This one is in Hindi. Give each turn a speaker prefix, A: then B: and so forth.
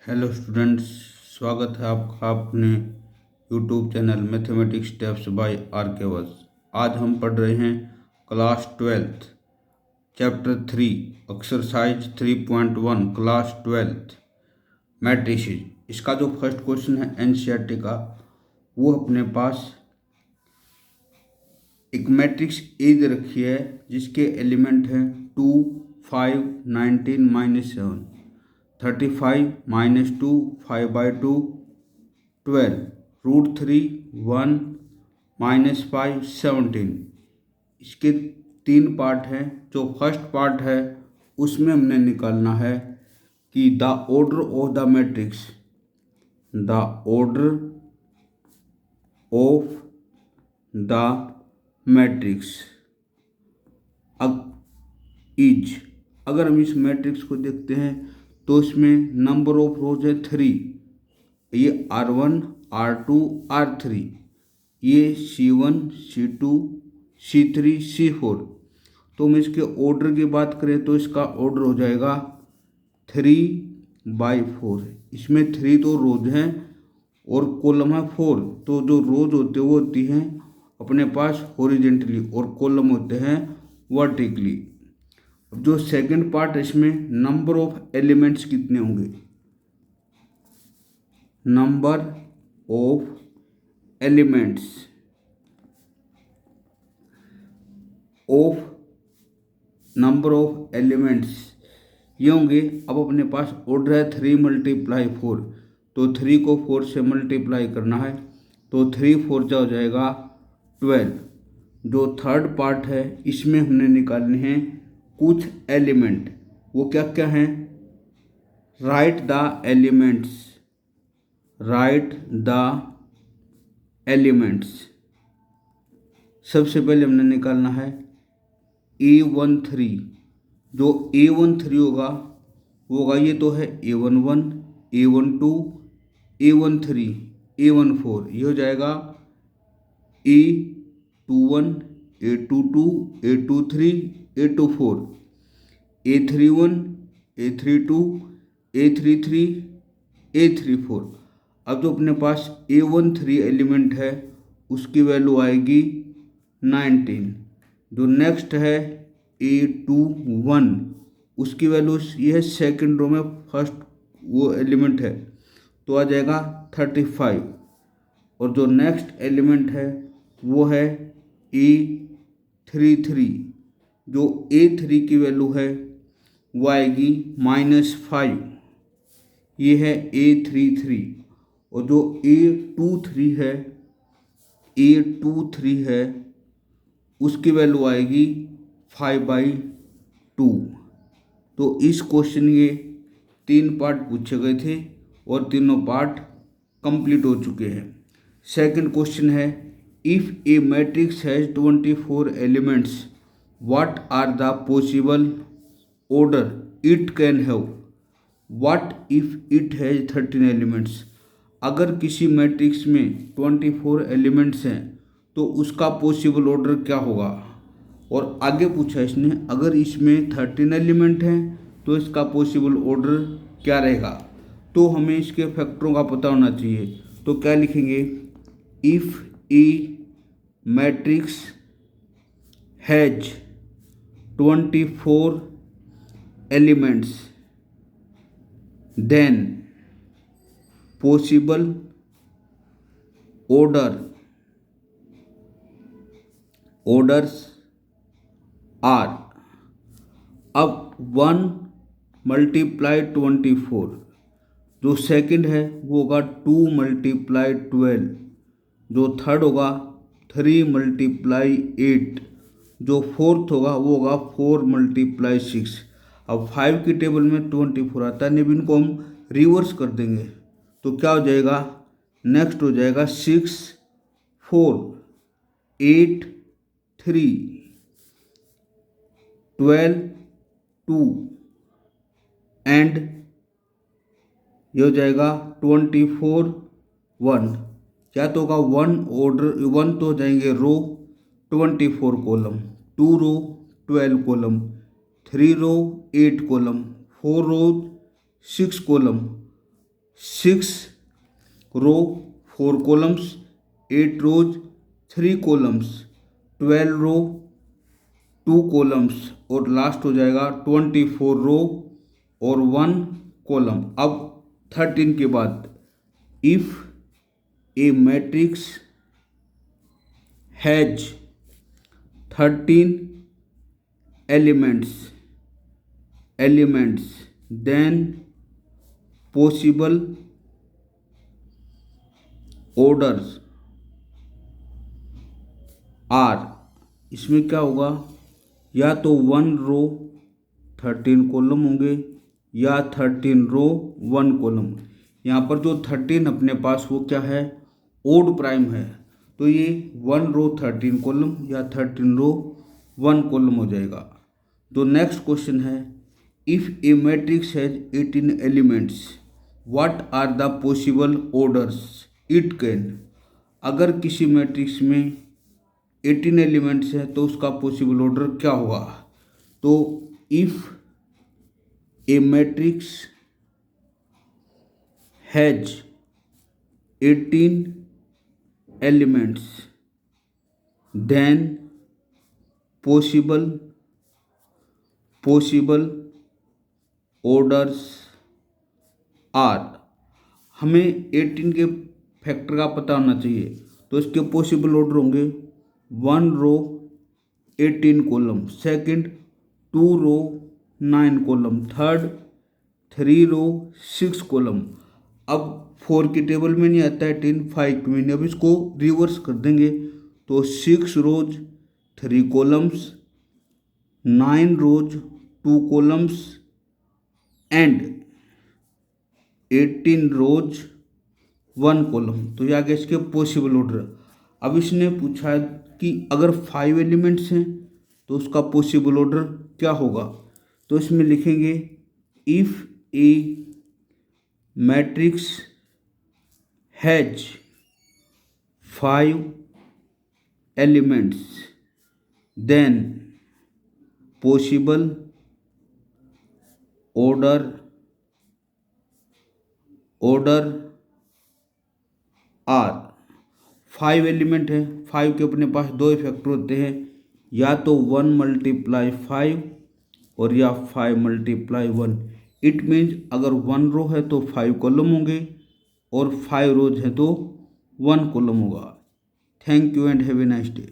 A: हेलो स्टूडेंट्स, स्वागत है आपका अपने YouTube channel mathematics steps by R K Vas. आज हम पढ़ रहे हैं class 12th chapter 3 exercise 3.1 class 12th matrices. इसका जो फर्स्ट क्वेश्चन है एनसीईआरटी का, वो अपने पास एक मैट्रिक्स ए दे रखी है जिसके एलिमेंट हैं 2, 5, 19, -7, 35 -2, 5/2, 12, √3, 1, -5, 17। इसके तीन पार्ट हैं। जो फर्स्ट पार्ट है उसमें हमने निकालना है कि the order of the matrix, the order of the matrix is. अगर हम इस मैट्रिक्स को देखते हैं तो इसमें नंबर ऑफ रोज है 3। ये R1, R2, R3, ये C1, C2, C3, C4। तो हम इसके ऑर्डर की बात करें तो इसका ऑर्डर हो जाएगा 3/4। इसमें 3 तो रोज हैं और कॉलम है 4। तो जो रोज होते हैं वो होती हैं अपने पास हॉरिजेंटली और कॉलम होते हैं वर्टिकली। अब जो सेकंड पार्ट है इसमें नंबर ऑफ एलिमेंट्स कितने होंगे, नंबर ऑफ एलिमेंट्स ये होंगे। अब अपने पास ऑर्डर है 3 × 4, तो 3 को 4 से मल्टीप्लाई करना है, तो 3 4 जा हो जाएगा 12। जो थर्ड पार्ट है इसमें हमने निकालने हैं कुछ एलिमेंट। वो क्या क्या हैं? Right the elements, right the elements. सबसे पहले हमने निकालना है A13। जो A13 होगा वो होगा, ये तो है A11, A12, A13, A14। ये हो जाएगा A21, A22, A23, A24, A31, A32, A33, A34। अब जो अपने पास A13 एलिमेंट है उसकी वैल्यू आएगी 19। जो नेक्स्ट है A21, उसकी वैल्यू ये है सेकेंड रो में फर्स्ट वो एलिमेंट है, तो आ जाएगा 35। और जो नेक्स्ट एलिमेंट है वो है A33। जो A3 की वैल्यू है वो आएगी -5। ये है A33। और जो A23 है उसकी वैल्यू आएगी 5/2। तो इस क्वेश्चन के 3 पार्ट पूछे गए थे और तीनों पार्ट कंप्लीट हो चुके हैं। सेकंड क्वेश्चन है, if a matrix has 24 elements, what are the possible order it can have? What if it has 13 elements? अगर किसी मैट्रिक्स में 24 एलिमेंट्स हैं तो उसका पॉसिबल ऑर्डर क्या होगा? और आगे पूछा इसने, अगर इसमें 13 एलिमेंट हैं तो इसका पॉसिबल ऑर्डर क्या रहेगा? तो हमें इसके फैक्टरों का पता होना चाहिए। तो क्या लिखेंगे? If a matrix has 24 elements then possible orders are. अब 1 × 24, जो सेकंड है वो होगा 2 × 12, जो थर्ड होगा 3 × 8, जो फोर्थ होगा वो होगा 4 × 6। अब 5 की टेबल में 24 आता है, नहीं इनको हम रिवर्स कर देंगे तो क्या हो जाएगा? नेक्स्ट हो जाएगा 6, 4, 8, 3, 12, 2 एंड ये हो जाएगा 24, 1। क्या तो होगा 1 ऑर्डर, 1 तो हो जाएंगे रो, 24 कॉलम, 2 रो 12 कॉलम, 3 रो 8 कॉलम, 4 रो 6 कॉलम, 6 रो 4 कॉलम्स, 8 रोज 3 कॉलम्स, 12 रो 2 कॉलम्स और लास्ट हो जाएगा 24 रो और 1 कॉलम। अब 13 के बाद if a matrix has 13 elements then possible orders are, इसमें क्या होगा, या तो 1 रो 13 कॉलम होंगे या 13 रो 1 कॉलम। यहाँ पर जो 13 अपने पास वो क्या है, ओड प्राइम है, तो ये 1 रो 13 कॉलम या 13 रो 1 कॉलम हो जाएगा। तो नेक्स्ट क्वेश्चन है, if a matrix has 18 elements what are the possible orders it can. अगर किसी मैट्रिक्स में 18 एलिमेंट्स है तो उसका पॉसिबल ऑर्डर क्या होगा। तो if a matrix has 18 elements then possible orders are, हमें 18 के फैक्टर का पता होना चाहिए, तो इसके पॉसिबल ऑर्डर होंगे 1 रो 18 कॉलम, सेकंड 2 रो 9 कॉलम, थर्ड 3 रो 6 कॉलम। अब 4 की टेबल में नहीं आता है 18, 5 में नहीं, अब इसको रिवर्स कर देंगे तो 6 rows 3 columns, 9 rows 2 columns and 18 rows 1 column. तो ये आगे इसके पॉसिबल ऑर्डर। अब इसने पूछा है कि अगर 5 एलिमेंट्स हैं तो उसका पॉसिबल ऑर्डर क्या होगा। तो इसमें लिखेंगे if a matrix has 5 elements then possible order are. 5 element है, 5 के अपने पास 2 फैक्टर होते हैं, या तो 1 × 5 और या 5 × 1। इट मीन्स अगर 1 रो है तो 5 कॉलम होंगे और 5 रोज है तो 1 कॉलम होगा। Thank you and have a nice day.